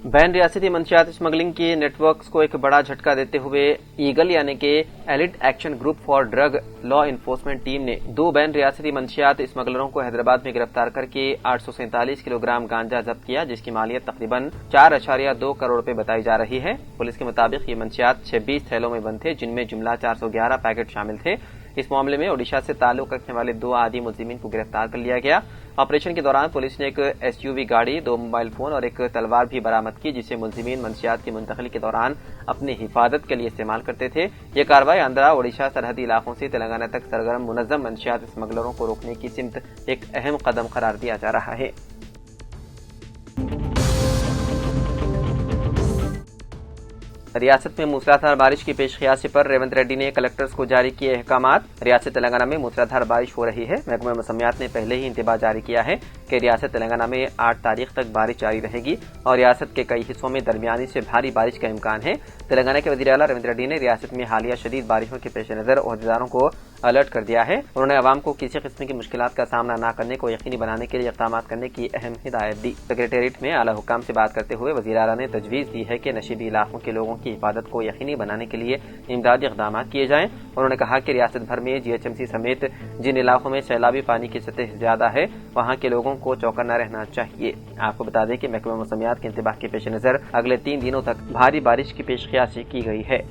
Ban रियासती मंशियात smuggling के networks को एक बड़ा झटका देते हुए ईगल यानी कि elite action group for drug law enforcement team ने 2 बैन रियासती मंशियात स्मगलरों को हैदराबाद में गिरफ्तार करके 847 किलोग्राम गांजा जब्त किया, जिसकी मालियत तकरीबन 4.2 करोड़ रुपए बताई जा रही है। पुलिस के मुताबिक ये मंशियात 26 थैलों में बंद थे, जिनमें जुमला 411 पैकेट शामिल थे। इस मामले में ओडिशा से ताल्लुक रखने वाले 2 आदी मुलजिमीन को गिरफ्तार कर लिया गया। ऑपरेशन के दौरान पुलिस ने एक एसयूवी गाड़ी, 2 मोबाइल फोन और एक तलवार भी बरामद की, जिसे मुलजिमीन मंशियात की मुंतकिली के दौरान अपनी हिफाजत के लिए इस्तेमाल करते थे। ये कार्रवाई आंध्रा ओडिशा सरहदी इलाकों से तेलंगाना तक सरगर्म मुनज़्ज़म मंशियात स्मगलरों को रोकने की सिमत एक अहम कदम करार दिया जा रहा है। रियासत में मूसलाधार बारिश की पेशखियासी पर रेवंत रेड्डी ने कलेक्टर्स को जारी किए अहकामात। रियासत तेलंगाना में मूसलाधार बारिश हो रही है। महकमा मौसमियात ने पहले ही इंतबाह जारी किया है कि रियासत तेलंगाना में 8 तारीख तक बारिश जारी रहेगी और रियासत के कई हिस्सों में दरमियानी से भारी बारिश का इम्कान है। तेलंगाना के वज़ीर आला रेवंत रेड्डी ने रियासत में हालिया शदीद बारिशों के पेश नज़र ओहदेदारों को अलर्ट कर दिया है। उन्होंने अवाम को किसी किस्म की मुश्किलात का सामना न करने को यकीनी बनाने के लिए इक़दाम करने की अहम हिदायत दी। सेक्रेटेरिएट में आला हुक्काम से बात करते हुए वज़ीर आला ने तजवीज़ दी है कि नशीबी इलाकों के लोगों की हिफाजत को यकीनी बनाने के लिए इमदादी इक़दाम किए जाएं। उन्होंने कहा कि रियासत भर में जीएचएमसी समेत जिन इलाकों में सैलाबी पानी की सतह ज्यादा है, वहां के लोगों को चौकन्ना रहना चाहिए। आपको बता दें कि महकमा मौसमियात के इंतबाह के पेश नज़र अगले 3 दिनों तक भारी बारिश की पेशखियासी की गई है।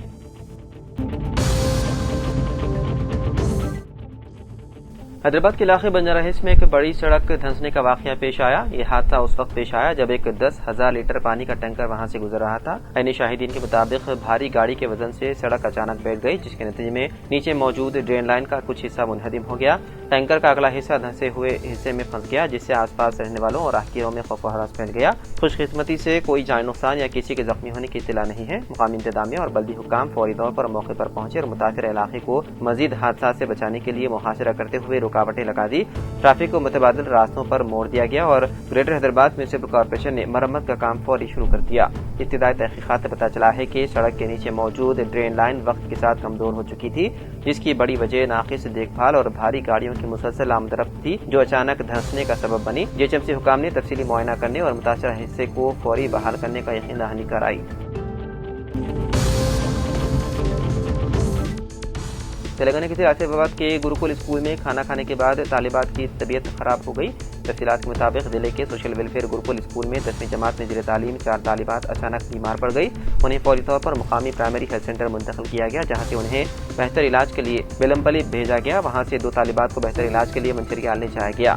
हैदराबाद के इलाके बंजारा हिल्स में एक बड़ी सड़क धंसने का वाकया पेश आया। ये हादसा उस वक्त पेश आया जब एक 10,000 लीटर पानी का टैंकर वहां से गुजर रहा था। ऐनी शाहिदीन के मुताबिक भारी गाड़ी के वजन से सड़क अचानक बैठ गई, जिसके नतीजे में नीचे मौजूद ड्रेन लाइन का कुछ हिस्सा मुनहदिम हो गया। टैंकर का अगला हिस्सा धंसे हुए हिस्से में फंस गया, जिससे आसपास रहने वालों और राहगीरों में खौफ व हरास फैल गया। खुशकिस्मती से कोई जान नुकसान या किसी के जख्मी होने की इत्तला नहीं है। मुकामी इंतजामिया और बल्दी हुक्काम फौरी तौर पर मौके पर पहुंचे और मुतासिर इलाके को मजीद हादसा से बचाने के लिए मुहासिरा करते हुए रुकावटें लगा दी। ट्रैफिक को मुतबादिल रास्तों पर मोड़ दिया गया और ग्रेटर हैदराबाद म्युनिसिपल कॉर्पोरेशन ने मरम्मत का काम फौरी शुरू कर दिया। इब्तिदाई तहकीकात से पता चला है कि सड़क के नीचे मौजूद ड्रेन लाइन वक्त के साथ कमजोर हो चुकी थी, जिसकी बड़ी वजह नाकिस देखभाल और भारी गाड़ियों की मुसलसल आमदरफ्त थी, जो अचानक धंसने का सबब बनी। जीएचएमसी हुकाम ने तफसीली मुआयना करने और मुतासरा हिस्से को फौरी बहाल करने का यकीन दहानी कराई। तेलंगाना के आसिफाबाद के गुरुकुल स्कूल में खाना खाने के बाद तालिबात की तबीयत खराब हो गई। तफसीलात के मुताबिक जिले के सोशल वेलफेयर गुरुकुल स्कूल में 10वीं जमात में ज़ेर तालीम 4 तालिबात अचानक बीमार पड़ गई। उन्हें फौरी तौर पर मुकामी प्राइमरी हेल्थ सेंटर मुंतकिल किया गया, जहां से उन्हें बेहतर इलाज के लिए बेलमपल्ली भेजा गया। वहां से 2 तालिबात को बेहतर इलाज के लिए मंचरियाल ले जाया गया।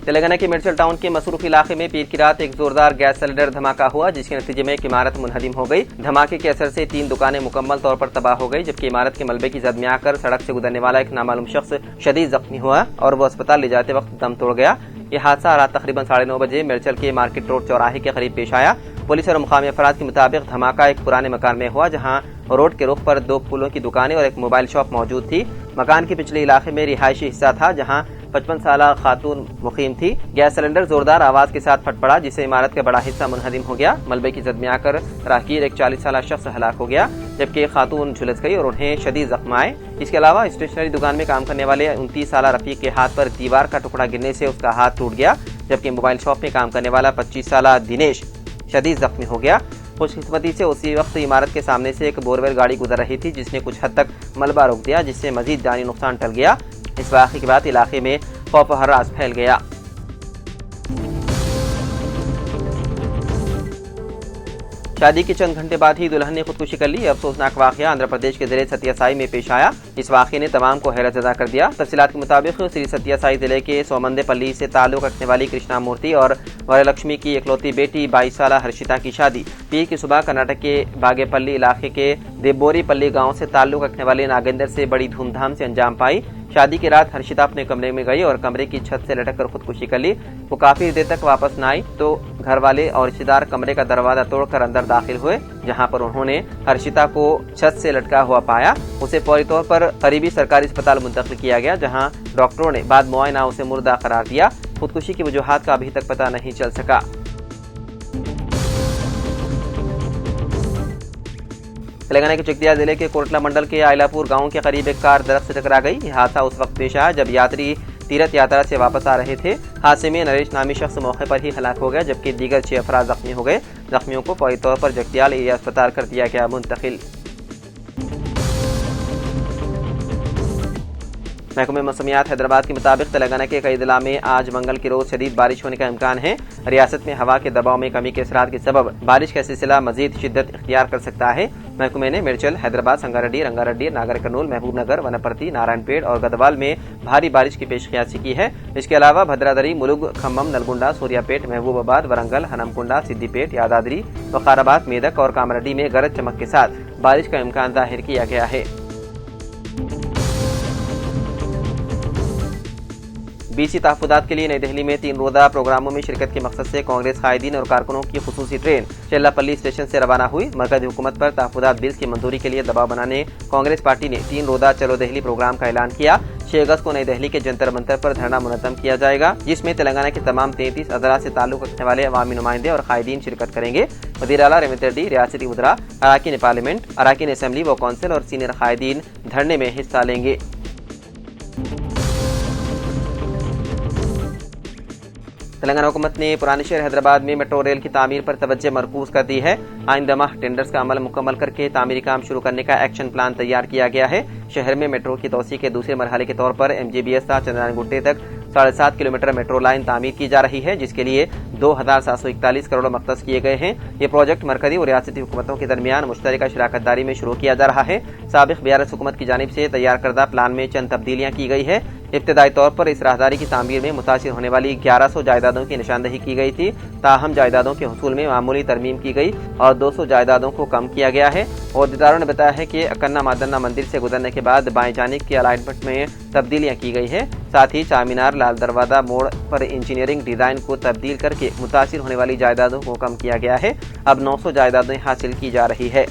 तेलंगाना के मेडचल टाउन के मसरूफ इलाके में पीर की रात एक जोरदार गैस सिलेंडर धमाका हुआ, जिसके नतीजे में एक इमारत मुनहदिम हो गई। धमाके के असर से 3 दुकानें मुकम्मल तौर पर तबाह हो गई, जबकि इमारत के मलबे की जद में आकर सड़क से गुजरने वाला एक नामालूम शख्स शदीद जख्मी हुआ और वो अस्पताल ले जाते वक्त दम तोड़ गया। यह हादसा रात तकरीबन 9:30 बजे मेडचल के मार्केट रोड चौराहे के करीब पेश आया। पुलिस और मुकामी अफराद के मुताबिक धमाका एक पुराने मकान में हुआ, जहां रोड के रुख पर 2 फूलों की दुकानें और एक मोबाइल शॉप मौजूद थी। मकान के पिछले इलाके में रिहायशी हिस्सा था, जहां 55 साल खातून मुकीम थी। गैस सिलेंडर जोरदार आवाज के साथ फट पड़ा, जिससे इमारत का बड़ा हिस्सा मुनहदिम हो गया। मलबे की जद में आकर राहगीर एक 40 साल शख्स हलाक हो गया, जबकि एक खातून झुलस गई और उन्हें शदीद जख्म आए। इसके अलावा स्टेशनरी दुकान में काम करने वाले 29 साल रफीक के हाथ पर दीवार का टुकड़ा गिरने से उसका हाथ टूट गया, जबकि मोबाइल शॉप में काम करने वाला 25 साल दिनेश शदीद जख्मी हो गया। खुशकिस्मती से उसी वक्त इमारत के सामने से एक बोरवेल गाड़ी गुजर रही थी, जिसने कुछ हद तक मलबा रोक दिया, जिससे मजीद जानी नुकसान टल गया। इस वाक़े के बाद इलाके में खौफ व हरास फैल गया। शादी के चंद घंटे बाद ही दुल्हन ने खुदकुशी कर ली। अफसोसनाक वाकया आंध्र प्रदेश के जिले सत्यासाई में पेश आया। इस वाकये ने तमाम को हैरत ज़दा कर दिया। तफसीलात के मुताबिक श्री सत्यासाई जिले के सोमंदेपल्ली से ताल्लुक रखने वाली कृष्णा मूर्ति और वरलक्ष्मी की इकलौती बेटी 22 साल हर्षिता की शादी पीर की सुबह कर्नाटक के बागेपल्ली इलाके के देबोरीपल्ली गाँव से ताल्लुक रखने वाले नागेंद्र से बड़ी धूमधाम से अंजाम पाई। शादी की रात हर्षिता अपने कमरे में गई और कमरे की छत से लटक कर खुदकुशी कर ली। वो काफी देर तक वापस न आई तो घर वाले और रिश्तेदार कमरे का दरवाजा तोड़कर अंदर दाखिल हुए, जहां पर उन्होंने हर्षिता को छत से लटका हुआ पाया। उसे फौरी तौर पर करीबी सरकारी अस्पताल मुंतकिल किया गया, जहां डॉक्टरों ने बाद मुआयना उसे मुर्दा करार दिया। खुदकुशी की वजूहात का अभी तक पता नहीं चल सका। تلنگانہ کے چکدیا ضلع کے کوٹلا منڈل کے آئلاپور گاؤں کے قریب ایک کار درخت سے ٹکرا گئی۔ یہ حادثہ اس وقت پیش آیا جب یاتری تیرتھ یاترا سے واپس آ رہے تھے۔ حادثے میں نریش نامی شخص موقع پر ہی ہلاک ہو گیا جبکہ دیگر 6 افراد زخمی ہو گئے۔ زخمیوں کو فوری طور پر جگتیال ایریا اسپتال کر دیا گیا منتقل۔ محکمہ موسمیات حیدرآباد کے مطابق تلنگانہ کے کئی اضلاع میں آج منگل کے روز شدید بارش ہونے کا امکان ہے۔ ریاست میں ہوا کے دباؤ میں کمی کے اثرات کے سبب بارش کا سلسلہ مزید شدت اختیار کر سکتا ہے۔ محکمے نے میڈچل، حیدرآباد، سنگاریڈی، رنگا ریڈی، ناگر کرنول، محبوب نگر، ونپرتی، نارائن پیڑ اور گدوال میں بھاری بارش کی پیش قیاسی کی ہے۔ اس کے علاوہ بھدرادری، ملوگ، کھمم، نلگنڈا، سوریا پیٹ، محبوب آباد، ورنگل، ہنمکنڈا، سدی پیٹ، یادادری، وقار آباد، میدک اور کامریڈی میں گرج چمک کے ساتھ بارش کا امکان ظاہر کیا گیا ہے۔ BC تحفظات کے لیے نئی دہلی میں 3 روزہ پروگراموں میں شرکت کے مقصد سے کانگریس قائدین اور کارکنوں کی خصوصی ٹرین چیلاپلی اسٹیشن سے روانہ ہوئی۔ مرکزی حکومت پر تحفظات بلز کی منظوری کے لیے دباؤ بنانے کانگریس پارٹی نے 3 روزہ چلو دہلی پروگرام کا اعلان کیا۔ 6 اگست کو نئی دہلی کے جنتر منتر پر دھرنا منظم کیا جائے گا جس میں تلنگانہ کے تمام 33 اضلاع سے تعلق رکھنے والے عوامی نمائندے اور قائدین شرکت کریں گے۔ وزیر اعلیٰ ریونت ریڈی، ریاستی وزراء، اراکین پارلیمنٹ، اراکین اسمبلی و کونسل اور سینئر قائدین دھرنے میں حصہ لیں گے۔ تلنگانہ حکومت نے پرانے شہر حیدرآباد میں میٹرو ریل کی تعمیر پر توجہ مرکوز کر دی ہے۔ آئندہ ماہ ٹینڈرز کا عمل مکمل کر کے تعمیری کام شروع کرنے کا ایکشن پلان تیار کیا گیا ہے۔ شہر میں میٹرو کی توسیع کے دوسرے مرحلے کے طور پر MGBS تا چندران گٹے تک 7.5 کلومیٹر میٹرو لائن تعمیر کی جا رہی ہے جس کے لیے 2741 کروڑ مختص کیے گئے ہیں۔ یہ پروجیکٹ مرکزی اور ریاستی حکومتوں کے درمیان مشترکہ شراکت داری میں شروع کیا جا رہا ہے۔ سابق BRS حکومت کی جانب سے تیار کردہ پلان میں چند تبدیلیاں کی گئی ہے۔ ابتدائی طور پر اس راہداری کی تعمیر میں متاثر ہونے والی 1100 جائیدادوں کی نشاندہی کی گئی تھی، تاہم جائیدادوں کے حصول میں معمولی ترمیم کی گئی اور 200 جائیدادوں کو کم کیا گیا ہے۔ عہدیداروں نے بتایا ہے کہ اکنا مادنا مندر سے گزرنے کے بعد بائیں جانب کی الائنمنٹ میں تبدیلیاں کی گئی ہیں، ساتھ ہی چارمینار لال دروازہ موڑ پر انجینئرنگ ڈیزائن کو تبدیل کر کے متاثر ہونے والی جائیدادوں کو کم کیا گیا ہے۔ اب 900 جائیدادیں حاصل کی جا رہی ہے۔